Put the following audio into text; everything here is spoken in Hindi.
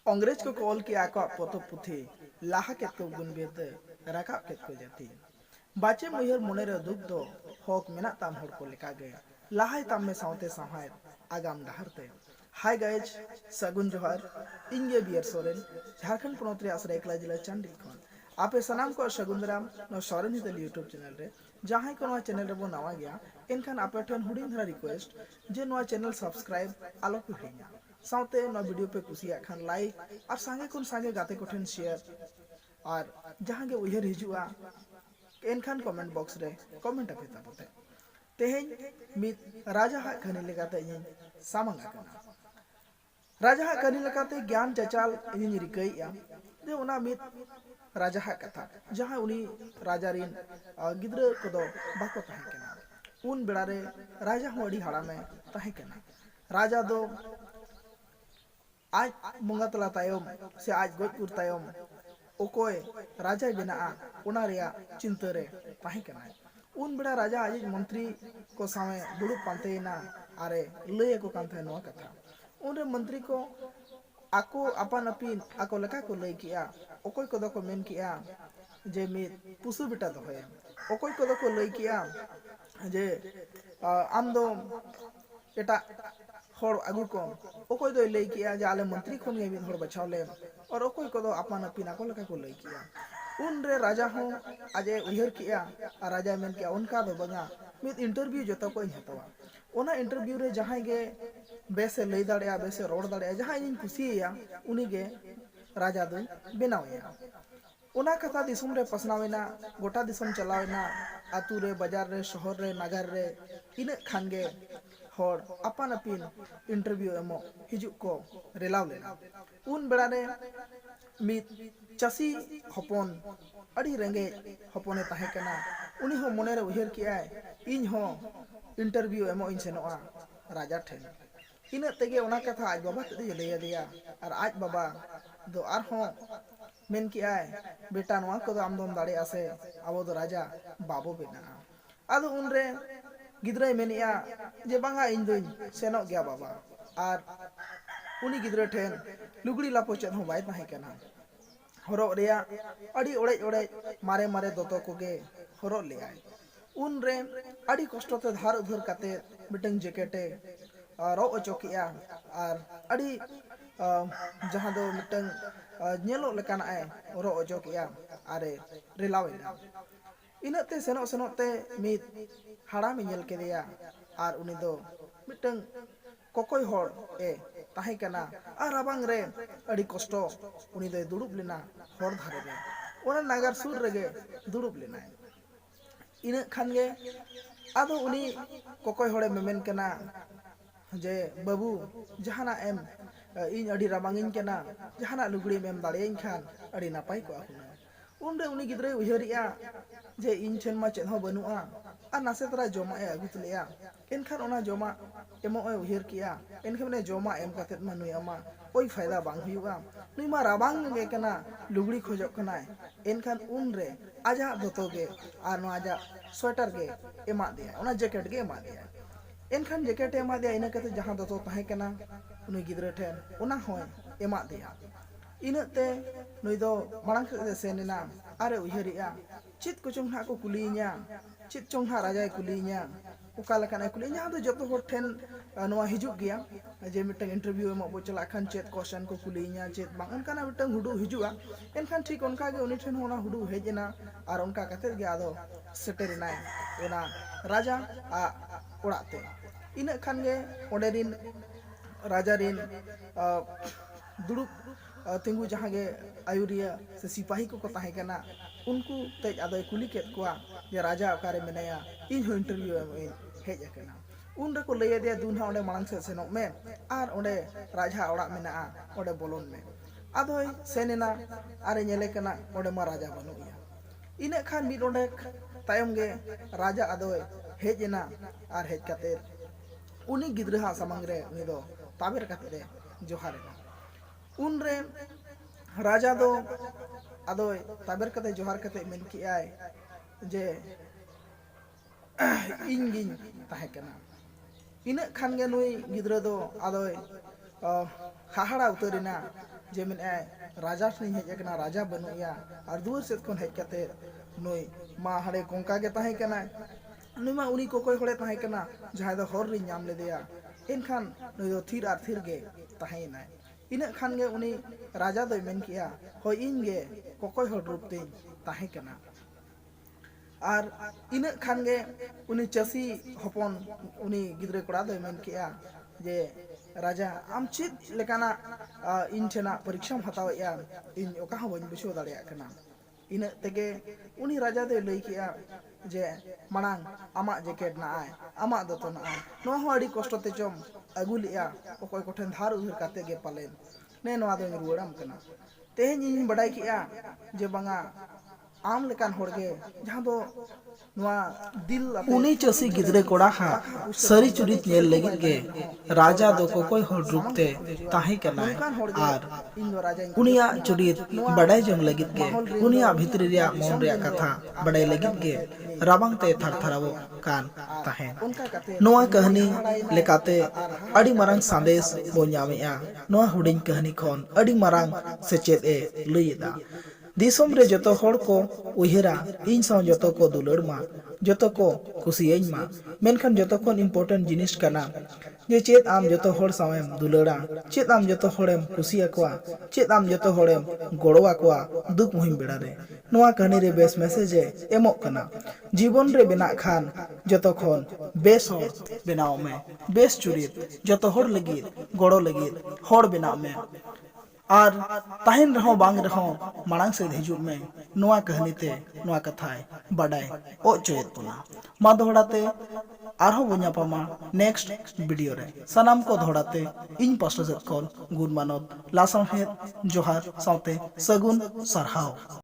अंग्रेज को कॉल किया को पोतो पुथी लाहा केत को गुन बेते राकाब केत को जाती बाचे मुहर मोने रे दुख दो हक मेना ताम हर को लेका गे लाहाय ताम में सावते साहाय आगाम डहारते हाय गाइज सगुन जोहार इंगे बी.आर. सोरेन झारखंड पोनोत रे आसरा एकला जिला चांडी खन आपे सनाम को सगुन दाराम नो सोरेन हितल यूट्यूब चैनल रे जहां को नवा चैनल रे बो नवा गया एनखान आपे ठन हुडिंग धरा रिक्वेस्ट जे नवा चैनल सब्सक्राइब आलो पे हिङा सावते नवा वीडियो पे कुसिया खान लाइक और सांगे कुन सांगे गाते को ठन शेयर और जहां के उहर हिजुआ एनखान कमेंट बॉक्स रे कमेंट आपे ताबते तेहेन मित राजा हा खानी लेगाते इन सामंग आकना राजा हा खानी लेगाते ज्ञान चचाल इन रिकैया जे उना मित राजा हा कथा जहां उनी राजा रिन गिद्र कोदो बाको ताहे केना उन बेड़ा रे राजा हो अडी हाड़ा में ताहे केना राजा दो आज बंगा तला तायम से आज गोजपुर तायम ओकोय राजा बेना उना रिया चिंता रे ताहे केना उन बेड़ा राजा आज मंत्री को सामे दुड़ुब पांतेना आरे लय को कांथे नो कथा उन मंत्री को आको अपन अपिन आको लका को लय किया ओकोय को को मेन किया जे मी पुसु बेटा दोहय ओकोय को लय किया जे आम दो एटा हर आगु को ओकोय दो लय किया जे आले मंत्री खन गे मिन हर बचावले और ओकोय को अपन अपिन आको लका को लय किया उन रे राजा हो आजे उहर किया और राजा मेन किया उनका दो बगा मित इंटरव्यू जतो को हतवा ओना इंटरव्यू रे जहां गे बेसे लय दाड़िया बेसे रोड दाड़िया जहां इन खुशिया उनी गे राजा दो बेनावया ओना कथा दिसुम रे पसनावेना गोटा दिसुम चलावेना आतु रे बाजार रे शहर रे नगर रे इन खान गे हर अपन अपिन इंटरव्यू एमो हिजु को रेलाव लेना उन बेड़ा रे मित चासी हपन अड़ी रेंगे हपने ताहे कना उनी हो मोने रे उहर कियाय इन हो इंटरव्यू एमो इन सेनोआ राजा ठेन इन तेगे ओना कथा आज बाबा ते लैया दिया और आज बाबा दो आर हो मेन कियाय बेटा नोआ को आम दोम दाड़े आसे आबो दो राजा बाबो बेना आदो उन रे गिद्राय मेनिया जे बांगा इन दोइन सेनो गया बाबा और उनी गिद्रा ठेन लुगड़ी लापो चेद हो बाय ताहे कना हरो रेया अड़ी ओड़े ओड़े मारे मारे दोतो कोगे हरो लेआय उन रे अड़ी कष्टते धार उधर काते मिटंग जैकेटे रो ओचोकिया और अड़ी जहां दो मिटंग नेलो लेकाना ए रो ओचोकिया आरे रेलावेना इनते सेनो सेनोते मित हाड़ा में नेल केदिया और उनी दो मिटंग कोकोय हर ए ताहे कना और राबांग रे अड़ी कष्ट उनी दो दुड़ुब लेना हर धारे रे ओना नागर सुर रेगे दुड़ुब लेना इन खान गे आदो उनी कोकोय हड़े मेमेन कना जे बाबू जहाना एम इन अड़ी राबांगिन कना जहाना लुगड़ी मेम दाड़ेइन खान अड़ी नापाय को आहुना उन रे उनी गिद्रे उहरिया जे इन ठेन मा चेद हो बनुआ आ नासे तरा जमा ए अगुत लेया एनखान ओना जमा एमो ए उहर किया एनखान ने जमा एम काते मा नुय अमा कोई फायदा बांग हुआ नुय मा राबांग गे कना लुगड़ी खोजो कना एनखान उन रे आजा दोतो गे आ नो आजा स्वेटर गे एमा दिया ओना जैकेट गे एमा दिया एनखान जैकेट एमा दिया इना कते जहां दोतो ताहे कना उनी गिद्रे ठेन ओना होय एमा दिया इनते नुई दो मांग से सेनेना आरे उहरिया चित को चोंग को कुली냐 चित चोंग राजा कुली냐 उका लकाना कुली냐 दो जतो हर ठेन नवा हिजुग गया जे मिटंग इंटरव्यू एमो बो चला खान चेत क्वेश्चन को कुली냐 चेत बांग उनकाना मिटंग हुडु हिजुआ एनखान ठीक उनका गे उनी ठेन होना हुडु हेजना और उनका कते गे आदो सेटेरिनाय ओना राजा आ ओड़ाते इन खान गे ओडे रिन राजा रिन दुड़ुब तिंगु जहां गे आयुरिया से सिपाही को ताहे कना उनको तेज आदो कुली केत कोआ जे राजा ओकारे मेनाया इन हो इंटरव्यू एम हेज अकना उन रे को लय दिया दुनहा ओडे मांग से सेनो में आर ओडे राजा ओड़ा मेना ओडे बोलोन में आदोय सेनेना आरे नेले कना ओडे मा राजा बनुया इने खान मिद ओडे तायम गे राजा आदोय हेजना आर हेज काते उनी गिद्रहा समंग रे उनी दो ताबेर काते रे जोहारेना उन रे राजा दो आदो ताबेर कते जोहार कते मेन कियाय जे इन गिन ताहे कना इन खान गे नुई गिद्रा दो आदो हाहाड़ा उतरेना जे मेन राजा ठेन हेज अकना राजा बनुया और दुआर सेद खन हेज कते नुई मा हड़े कोंका के ताहे कना नुई मा उनी कोकोय हड़े ताहे कना जहां दो हर रि नाम लेदेया एनखान नुई दो थिर आर थिर गे ताहेना इना खान गे उनी राजा दो मेन किया होय इन गे कोकोय हड़ रूप ते ताहे कना और इन खान गे उनी चासी हपन उनी गिद्रे कोड़ा दो मेन किया जे राजा आम चेद लेकाना इन ठेना परीक्षा हतावया इन ओका हं बन बुझाव दाड़ेया कना इन तेगे उनी राजा दे लई किया जे मांग आमा जैकेट ना आय आमा दतो ना आय नो हो अड़ी कष्ट ते चम अगु लिया ओकोय कोठेन धार उधर काते गे पालेन ने नोआ दो रुवाड़ाम कना तेहेन इन बडाय किया जे बांगा आम लेकान होड़गे जहां दो नोआ दिल उनी चसी गिद्रे कोड़ा हा सरी चुरित नेल लगित गे राजा दो कोकोय होड़ रूपते ताहे कनाय आर उनिया चुरित बडाय जंग लगित गे उनिया भितरी रिया मौन रिया कथा बडाय लगित गे राबांग ते थरथरावो कान ताहे नोआ कहानी लेकाते अड़ी मरांग संदेश बो ᱧᱟᱢᱮᱜᱼᱟ नोआ हुडिंग कहानी खन अड़ी मरांग सेचेद ए लईदा दिसोम रे जतो हड़ को उहिरा इन साव जतो को दुलड़ मा जतो को खुशियें मा मेनखान जतो खन इम्पोर्टेंट जिनिस कना जे चेद आम जतो हड़ सावेम दुलड़ा चेद आम जतो हड़ेम खुशिया कोआ चेद आम जतो हड़ेम गड़ोवा कोआ दुख मुहिम बेड़ा रे नोआ कहानी रे बेस मैसेज एमोक कना जीवन रे बेना खान जतो खन बेस हड़ बेनाव में बेस चुरित जतो हड़ लगित गड़ो लगित हड़ बेनाव में और ताहिन रहो बांग रहो मांग से हिजुग में नोआ कहानी ते नोआ कथाय बडाय ओ चोयत पुना मा दोहड़ाते आरहो बुझापामा नेक्स्ट वीडियो रे सनाम को दोहड़ाते इन पास्टा सेद खन गुड मानत लासाव हेद जोहार सावते सगुन सरहाव।